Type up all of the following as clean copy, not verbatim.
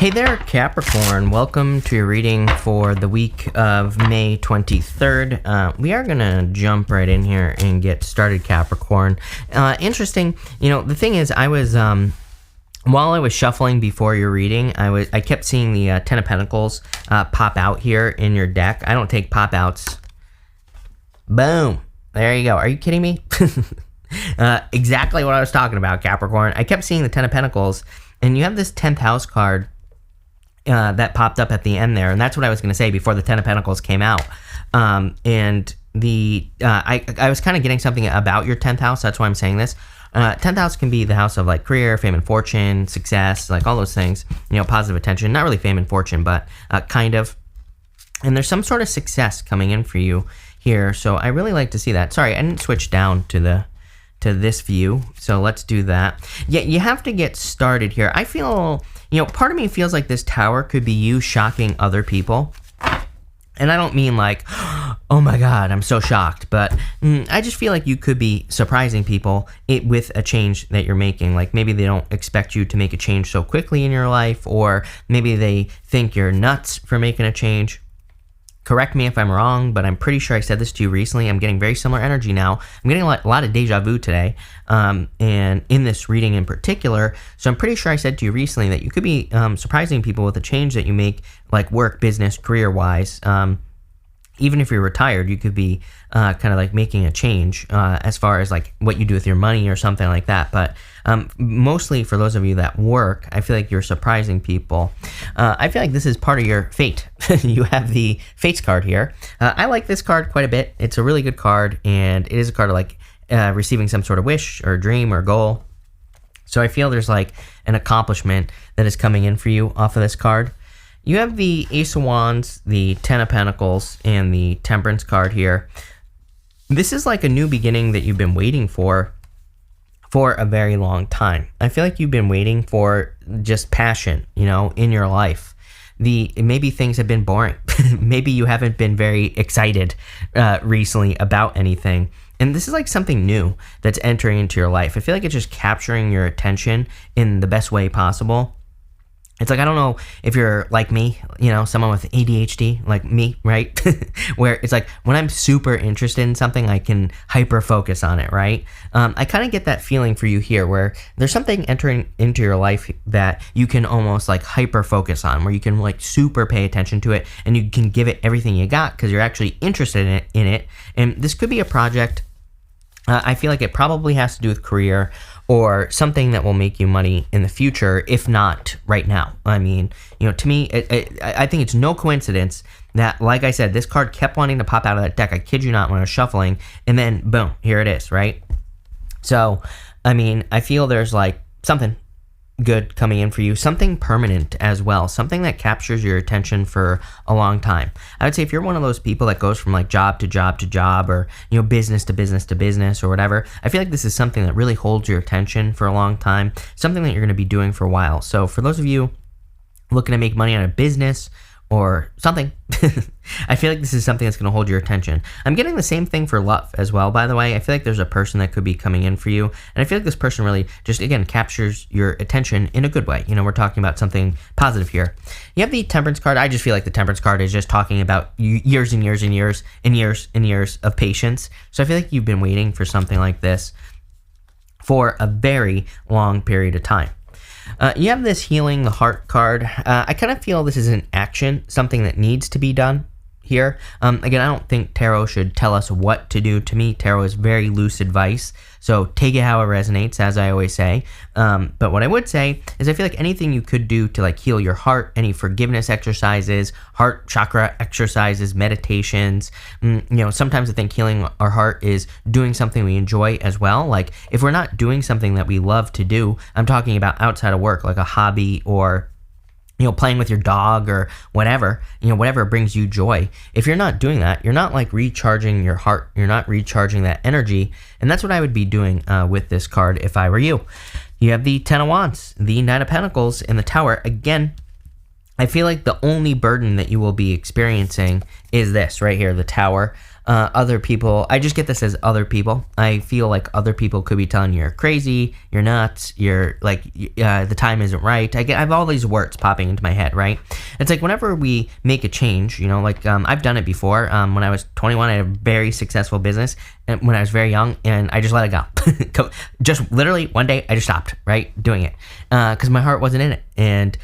Hey there, Capricorn. Welcome to your reading for the week of May 23rd. We are going to jump right in here and get started, Capricorn. Interesting, the thing is, while I was shuffling before your reading, I kept seeing the Ten of Pentacles pop out here in your deck. I don't take pop-outs. Boom. There you go. Are you kidding me? Exactly what I was talking about, Capricorn. I kept seeing the Ten of Pentacles, and you have this 10th house card that popped up at the end there, and that's what I was going to say before the Ten of Pentacles came out. I was kind of getting something about your 10th house. That's why I'm saying this. 10th house can be the house of like career, fame and fortune, success, like all those things, positive attention, not really fame and fortune, but kind of. And there's some sort of success coming in for you here. So I really like to see that. Sorry, I didn't switch down to this view. So let's do that. Yeah, you have to get started here. I feel, part of me feels like this tower could be you shocking other people. And I don't mean like, oh my God, I'm so shocked. But I just feel like you could be surprising people with a change that you're making. Like maybe they don't expect you to make a change so quickly in your life, or maybe they think you're nuts for making a change. Correct me if I'm wrong, but I'm pretty sure I said this to you recently. I'm getting very similar energy now. I'm getting a lot of deja vu today, and in this reading in particular. So I'm pretty sure I said to you recently that you could be surprising people with a change that you make, like work, business, career-wise. Even if you're retired, you could be kind of like making a change as far as like what you do with your money or something like that. But mostly for those of you that work, I feel like you're surprising people. I feel like this is part of your fate. You have the Fates card here. I like this card quite a bit. It's a really good card, and it is a card of like receiving some sort of wish or dream or goal. So I feel there's like an accomplishment that is coming in for you off of this card. You have the Ace of Wands, the Ten of Pentacles, and the Temperance card here. This is like a new beginning that you've been waiting for a very long time. I feel like you've been waiting for just passion, in your life. Maybe things have been boring. Maybe you haven't been very excited recently about anything. And this is like something new that's entering into your life. I feel like it's just capturing your attention in the best way possible. It's like, I don't know if you're like me, someone with ADHD, like me, right? Where it's like, when I'm super interested in something, I can hyper focus on it, right? I kind of get that feeling for you here, where there's something entering into your life that you can almost like hyper focus on, where you can like super pay attention to it, and you can give it everything you got because you're actually interested in it. And this could be a project. I feel like it probably has to do with career or something that will make you money in the future, if not right now. I mean, to me, I think it's no coincidence that, like I said, this card kept wanting to pop out of that deck. I kid you not, when I was shuffling, and then boom, here it is, right? So, I mean, I feel there's like something good coming in for you, something permanent as well, something that captures your attention for a long time. I would say if you're one of those people that goes from like job to job to job, or business to business to business or whatever, I feel like this is something that really holds your attention for a long time, something that you're going to be doing for a while. So for those of you looking to make money on a business or something, I feel like this is something that's going to hold your attention. I'm getting the same thing for love as well, by the way. I feel like there's a person that could be coming in for you, and I feel like this person really just, again, captures your attention in a good way. We're talking about something positive here. You have the Temperance card. I just feel like the Temperance card is just talking about years and years and years and years and years of patience. So I feel like you've been waiting for something like this for a very long period of time. You have this Healing the Heart card. I kind of feel this is an action, something that needs to be done here. Again, I don't think tarot should tell us what to do. To me, tarot is very loose advice, so take it how it resonates, as I always say. But what I would say is I feel like anything you could do to like heal your heart, any forgiveness exercises, heart chakra exercises, meditations. Sometimes I think healing our heart is doing something we enjoy as well. Like if we're not doing something that we love to do, I'm talking about outside of work, like a hobby or playing with your dog or whatever, whatever brings you joy. If you're not doing that, you're not like recharging your heart. You're not recharging that energy. And that's what I would be doing with this card if I were you. You have the Ten of Wands, the Nine of Pentacles, and the Tower. Again, I feel like the only burden that you will be experiencing is this right here, the Tower. other people. I just get this as other people. I feel like other people could be telling you you're crazy, you're nuts, you're like, the time isn't right. I have all these words popping into my head, right? It's like whenever we make a change, you know, like I've done it before. When I was 21, I had a very successful business, and when I was very young, and I just let it go. Just literally one day, I just stopped, right, doing it, because my heart wasn't in it, and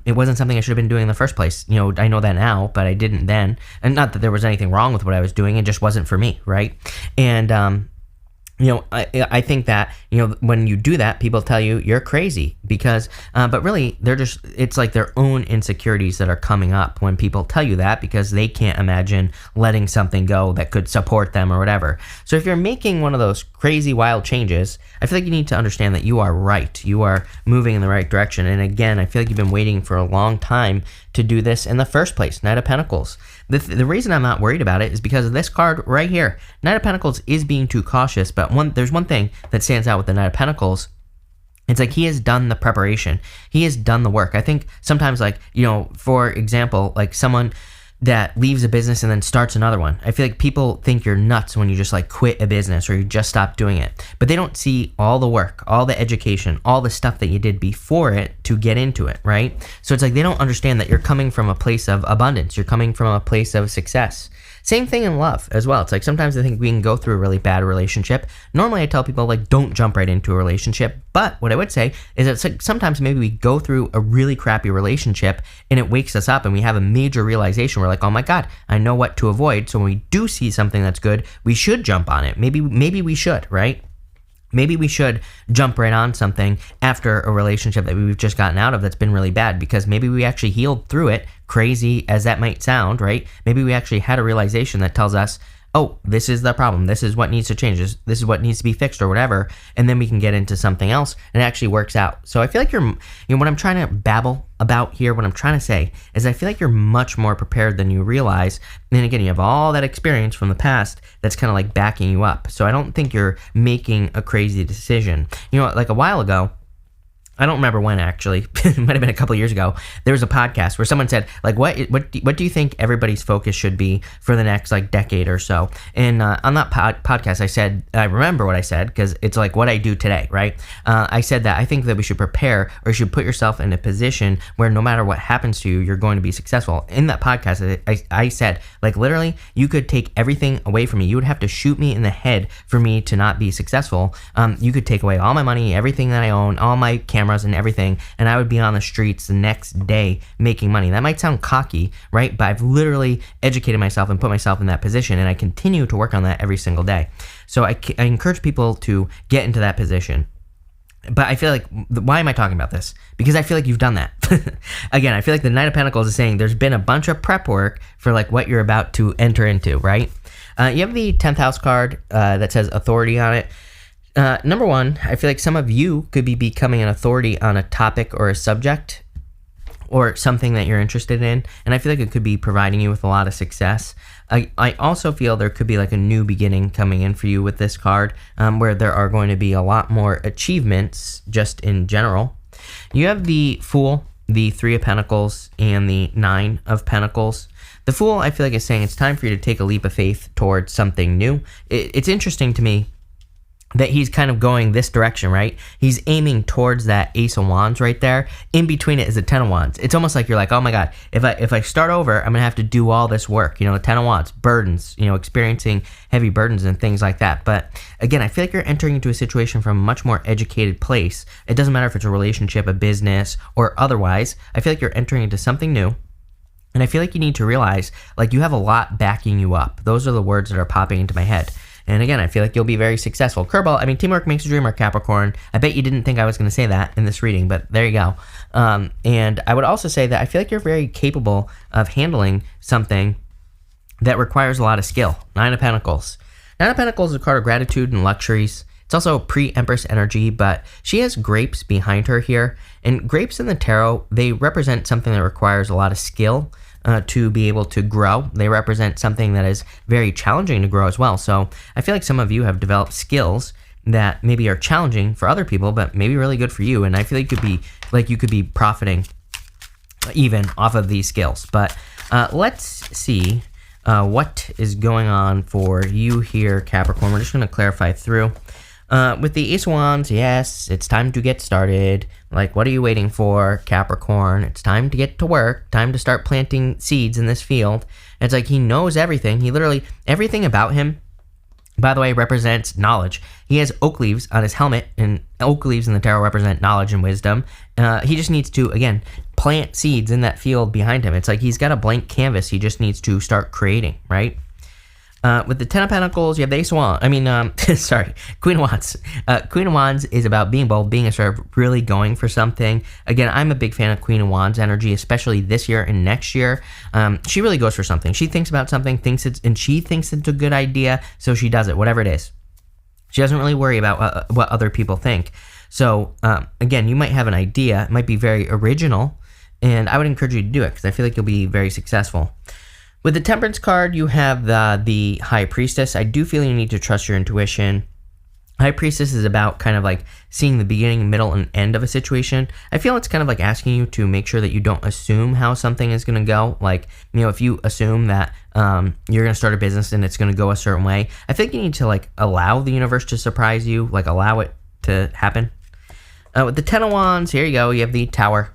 it wasn't something I should have been doing in the first place. You know, I know that now, but I didn't then, and not that there was anything wrong with what I was doing. It just wasn't for me, right? And you know, I think that, you know, when you do that, people tell you you're crazy because, but really it's like their own insecurities that are coming up when people tell you that, because they can't imagine letting something go that could support them or whatever. So if you're making one of those crazy wild changes, I feel like you need to understand that you are right. You are moving in the right direction. And again, I feel like you've been waiting for a long time to do this in the first place. Knight of Pentacles. The reason I'm not worried about it is because of this card right here. Knight of Pentacles is being too cautious, but there's one thing that stands out with the Knight of Pentacles. It's like he has done the preparation. He has done the work. I think sometimes, like, you know, for example, like someone that leaves a business and then starts another one. I feel like people think you're nuts when you just like quit a business or you just stop doing it. But they don't see all the work, all the education, all the stuff that you did before it to get into it, right? So it's like they don't understand that you're coming from a place of abundance. You're coming from a place of success. Same thing in love as well. It's like sometimes I think we can go through a really bad relationship. Normally I tell people, like, don't jump right into a relationship. But what I would say is that it's like sometimes maybe we go through a really crappy relationship and it wakes us up and we have a major realization. We're like, oh my God, I know what to avoid. So when we do see something that's good, we should jump on it. Maybe we should, right? Maybe we should jump right on something after a relationship that we've just gotten out of that's been really bad, because maybe we actually healed through it, crazy as that might sound, right? Maybe we actually had a realization that tells us, oh, this is the problem. This is what needs to change. This is what needs to be fixed or whatever. And then we can get into something else and it actually works out. So I feel like what I'm trying to babble about here, what I'm trying to say is I feel like you're much more prepared than you realize. And again, you have all that experience from the past that's kind of like backing you up. So I don't think you're making a crazy decision. You know, like a while ago, I don't remember when actually, it might have been a couple of years ago, there was a podcast where someone said, like, what do you think everybody's focus should be for the next like decade or so? And on that podcast, I remember what I said because it's like what I do today, right? I said that I think that we should prepare, or you should put yourself in a position where no matter what happens to you, you're going to be successful. In that podcast, I said, like, literally, you could take everything away from me. You would have to shoot me in the head for me to not be successful. You could take away all my money, everything that I own, all my cameras and everything, and I would be on the streets the next day making money. That might sound cocky, right? But I've literally educated myself and put myself in that position, and I continue to work on that every single day. So I encourage people to get into that position. But I feel like, why am I talking about this? Because I feel like you've done that. Again, I feel like the Knight of Pentacles is saying there's been a bunch of prep work for like what you're about to enter into, right? You have the 10th house card that says authority on it. Number one, I feel like some of you could be becoming an authority on a topic or a subject or something that you're interested in. And I feel like it could be providing you with a lot of success. I also feel there could be like a new beginning coming in for you with this card, where there are going to be a lot more achievements just in general. You have the Fool, the 3 of Pentacles, and the 9 of Pentacles. The Fool, I feel like, is saying it's time for you to take a leap of faith towards something new. It's interesting to me that he's kind of going this direction, right? He's aiming towards that Ace of Wands right there. In between it is a 10 of Wands. It's almost like you're like, oh my God, if I start over, I'm gonna have to do all this work. You know, the 10 of Wands, burdens, you know, experiencing heavy burdens and things like that. But again, I feel like you're entering into a situation from a much more educated place. It doesn't matter if it's a relationship, a business, or otherwise. I feel like you're entering into something new. And I feel like you need to realize, like, you have a lot backing you up. Those are the words that are popping into my head. And again, I feel like you'll be very successful. Curveball, I mean, teamwork makes a dreamer, Capricorn. I bet you didn't think I was going to say that in this reading, but there you go. And I would also say that I feel like you're very capable of handling something that requires a lot of skill. 9 of Pentacles. 9 of Pentacles is a card of gratitude and luxuries. It's also pre-Empress energy, but she has grapes behind her here. And grapes in the tarot, they represent something that requires a lot of skill to be able to grow. They represent something that is very challenging to grow as well. So I feel like some of you have developed skills that maybe are challenging for other people, but maybe really good for you. And I feel like you could be profiting even off of these skills. But let's see What is going on for you here, Capricorn? We're just going to clarify through. With the Ace of Wands, yes, it's time to get started. Like, what are you waiting for, Capricorn? It's time to get to work, time to start planting seeds in this field. It's like he knows everything. He literally, everything about him, by the way, represents knowledge. He has oak leaves on his helmet, and oak leaves in the tarot represent knowledge and wisdom. He just needs to, again, plant seeds in that field behind him. It's like he's got a blank canvas. He just needs to start creating, right? With the Ten of Pentacles, you have the Ace of Wands. Sorry, Queen of Wands. Queen of Wands is about being bold, being assertive, really going for something. Again, I'm a big fan of Queen of Wands energy, especially this year and next year. She really goes for something. She thinks about something, she thinks it's a good idea, so she does it, whatever it is. She doesn't really worry about what other people think. So, again, you might have an idea. It might be very original, and I would encourage you to do it because I feel like you'll be very successful. With the Temperance card, you have the High Priestess. I do feel you need to trust your intuition. High Priestess is about kind of like seeing the beginning, middle, and end of a situation. I feel it's kind of like asking you to make sure that you don't assume how something is going to go. Like, you know, if you assume that you're going to start a business and it's going to go a certain way, I think you need to like allow the universe to surprise you, like allow it to happen. With the Ten of Wands, here you go. You have the Tower.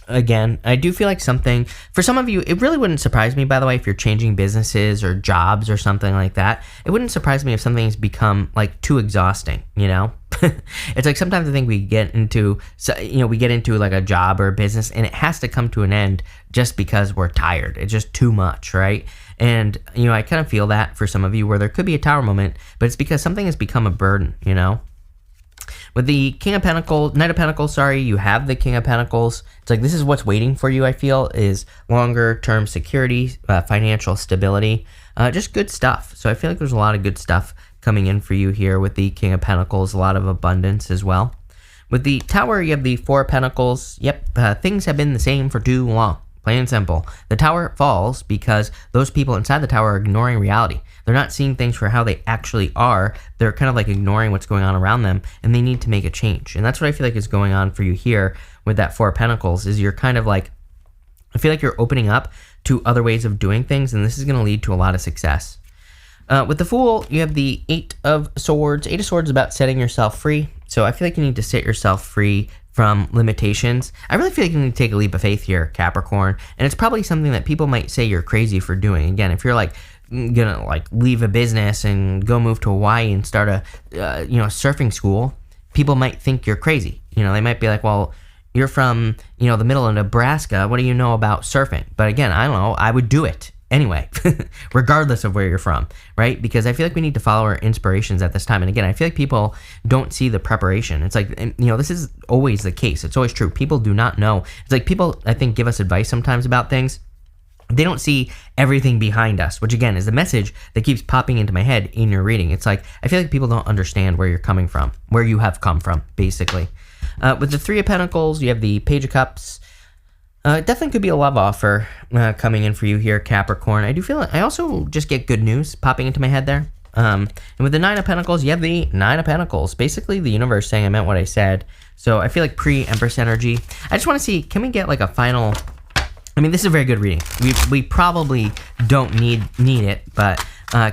Again, I do feel like something, for some of you, it really wouldn't surprise me, by the way, if you're changing businesses or jobs or something like that. It wouldn't surprise me if something's become like too exhausting, you know? It's like sometimes I think we get into like a job or a business and it has to come to an end just because we're tired. It's just too much, right? And, you know, I kind of feel that for some of you where there could be a Tower moment, but it's because something has become a burden, you know? With the Knight of Pentacles, you have the King of Pentacles. It's like this is what's waiting for you, I feel, is longer term security, financial stability, just good stuff. So I feel like there's a lot of good stuff coming in for you here with the King of Pentacles, a lot of abundance as well. With the Tower, you have the Four of Pentacles. Yep, things have been the same for too long. Plain and simple. The Tower falls because those people inside the Tower are ignoring reality. They're not seeing things for how they actually are. They're kind of like ignoring what's going on around them, and they need to make a change. And that's what I feel like is going on for you here with that Four of Pentacles, is you're kind of like, I feel like you're opening up to other ways of doing things, and this is going to lead to a lot of success. With the Fool, you have the Eight of Swords. Eight of Swords is about setting yourself free. So I feel like you need to set yourself free from limitations. I really feel like you need to take a leap of faith here, Capricorn. And it's probably something that people might say you're crazy for doing. Again, if you're like gonna like leave a business and go move to Hawaii and start a surfing school, people might think you're crazy. You know, they might be like, well, you're from, you know, the middle of Nebraska. What do you know about surfing? But again, I don't know. I would do it anyway, regardless of where you're from, right? Because I feel like we need to follow our inspirations at this time. And again, I feel like people don't see the preparation. It's like, you know, this is always the case. It's always true. People do not know. It's like people, I think, give us advice sometimes about things. They don't see everything behind us, which again is the message that keeps popping into my head in your reading. It's like, I feel like people don't understand where you're coming from, where you have come from, basically. With the Three of Pentacles, you have the Page of Cups. Definitely could be a love offer coming in for you here, Capricorn. I do feel I also just get good news popping into my head there. And with the Nine of Pentacles, you have the Nine of Pentacles. Basically, the universe saying I meant what I said. So I feel like pre-Empress energy. I just want to see, can we get like a final... I mean, this is a very good reading. We probably don't need it, but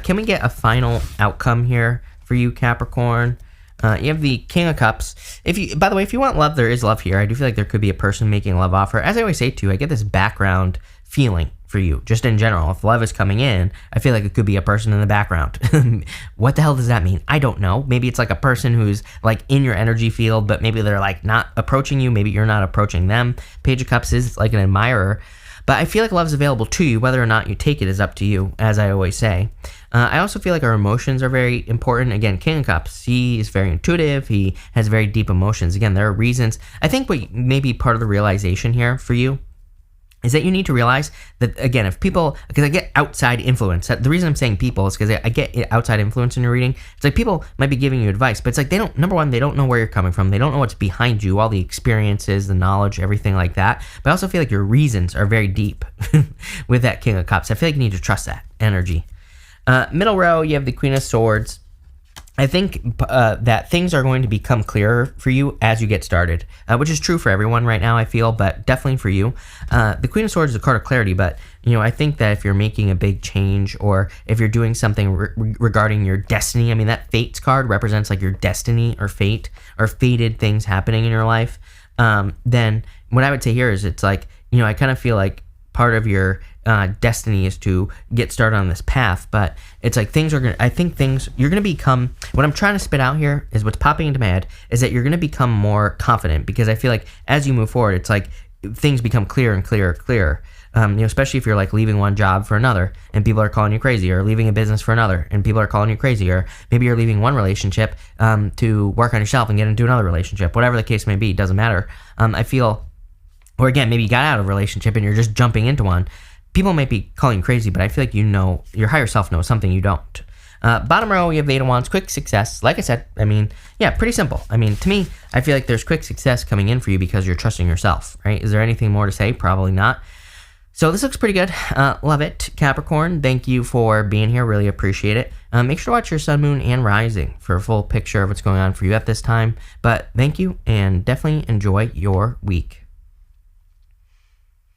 can we get a final outcome here for you, Capricorn? You have the King of Cups. By the way, if you want love, there is love here. I do feel like there could be a person making a love offer. As I always say too, I get this background feeling for you, just in general. If love is coming in, I feel like it could be a person in the background. What the hell does that mean? I don't know. Maybe it's like a person who's like in your energy field, but maybe they're like not approaching you. Maybe you're not approaching them. Page of Cups is like an admirer. But I feel like love's available to you. Whether or not you take it is up to you, as I always say. I also feel like our emotions are very important. Again, King of Cups, he is very intuitive. He has very deep emotions. Again, there are reasons. I think what may be part of the realization here for you is that you need to realize that, again, if people, because I get outside influence. The reason I'm saying people is because I get outside influence in your reading. It's like people might be giving you advice, but it's like they don't, number one, they don't know where you're coming from. They don't know what's behind you, all the experiences, the knowledge, everything like that. But I also feel like your reasons are very deep with that King of Cups. I feel like you need to trust that energy. Middle row, you have the Queen of Swords. I think that things are going to become clearer for you as you get started, which is true for everyone right now, I feel, but definitely for you. The Queen of Swords is a card of clarity, but I think that if you're making a big change or if you're doing something regarding your destiny, I mean, that Fates card represents like your destiny or fate or fated things happening in your life. Then what I would say here is it's like, I kind of feel like part of your destiny is to get started on this path, but it's like you're gonna become, what I'm trying to spit out here is what's popping into my head is that you're gonna become more confident, because I feel like as you move forward, it's like things become clearer and clearer. Especially if you're like leaving one job for another and people are calling you crazy, or leaving a business for another and people are calling you crazy, or maybe you're leaving one relationship to work on yourself and get into another relationship, whatever the case may be, doesn't matter. I feel, or again, maybe you got out of a relationship and you're just jumping into one. People might be calling you crazy, but I feel like your higher self knows something you don't. Bottom row, you have the Eight of Wands, quick success. Like I said, pretty simple. To me, I feel like there's quick success coming in for you because you're trusting yourself, right? Is there anything more to say? Probably not. So this looks pretty good. Love it. Capricorn, thank you for being here. Really appreciate it. Make sure to watch your sun, moon, and rising for a full picture of what's going on for you at this time. But thank you, and definitely enjoy your week.